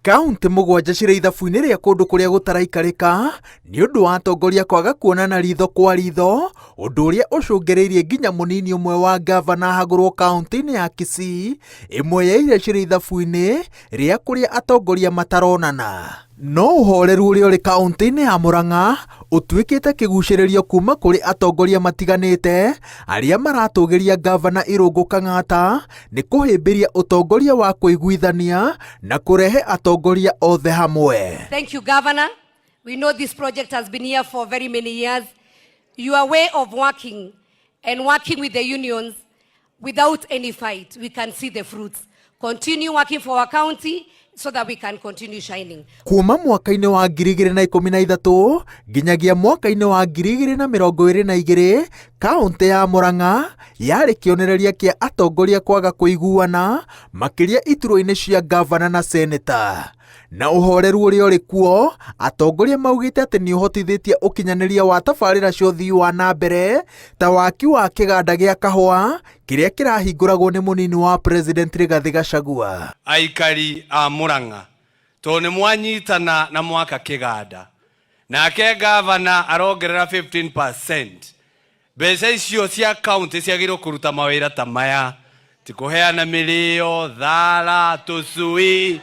Kaunti mũgwanja cirĩ ithabu-inĩ rĩa kũndũ kũrĩa gũtaraikarĩka nĩ ũndũ wa atongoria kwaga kuonana ritho kwa ritho, ũndũ ũrĩa ũcũngĩrĩirie nginya mũnini ũmwe wa ngavana hagũrwo kaunti-inĩ ya Kisii, ĩmwe ya iria cirĩ ithabu-inĩ rĩa kũrĩa atongoria mataronana. No ũhoreru ũrĩa ũrĩ kaunti-inĩ ya Murang'a ũtuĩkĩte kĩgucĩrĩrio kuma kũrĩ atongoria matiganĩte arĩa maratũgĩria Ngabana Irungu Kang'ata nĩ kũhĩmbĩria ũtongoria wa kũiguithania na kũrehe atongoria othe hamwe. Thank you, Governor. We know this project has been here for very many years. Your way of working and working with the unions without any fight, we can see the fruits. Continue working for our county so that we can continue shining. Kuma mwaka-inĩ wa 2013 nginyagia mwaka-inĩ wa 2022, kaunti ya Murang'a yarĩ kĩonereria kĩa atongoria kwaga kũiguana makĩria iturwa-inĩ cia ngavana na seneta. Na ũhoreru ũrĩa ũrĩ kuo, atongoria maugĩte atĩ nĩ ũhotithĩtie ũkinyanĩria wa tabarĩra cia ũthii wa na mbere ta waki wa kĩganda gĩa kahũa kĩrĩa kĩrahingũragwo nĩ mũnini wa President Rigathi Gachagua. Aikari a Murang'a to nĩ mwanyitana na mwaka kĩganda, nake ngavana arongerera 15%. Mbeca icio cia kaunti ciagĩrĩirwo kũruta mawĩra ta maya, ti kũheana mĩrĩo, thara, tũcui,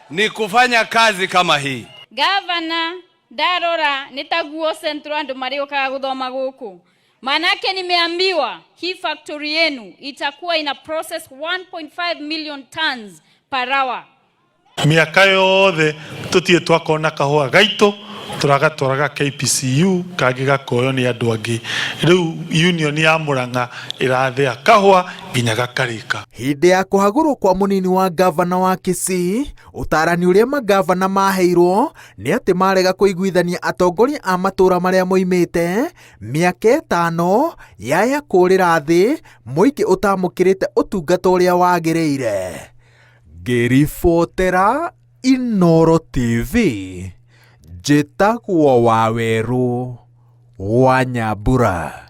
ni kufanya kazi kama hii. Gavana ndarora nitaguo centro andu mariokaga guthoma guku, manake nimeambiwa hii factory yenu itakuwa ina process 1.5 million tons per hour. Miaka yothe tutie twakona kahua gaito turagatwaraga KPCU kangĩ gakoyo nĩ andũ angĩ. Rĩu union ya Murang'a ĩrathĩa kahua nginya gakarĩka. Hĩndĩ ya kũhagũrwo kwa mũnini wa ngavana wa Kisii, ũtarani ũrĩa magavana maheirwo nĩ atĩ marega kũiguithania atongoria a matũra marĩa moimĩte mĩaka 5 yaya kũrĩra thĩ mũingĩ ũtamũkĩrĩte ũtungata ũrĩa wagĩrĩire. Ngĩribotera Inooro TV, njĩtagwo Waweru wa Nyambura.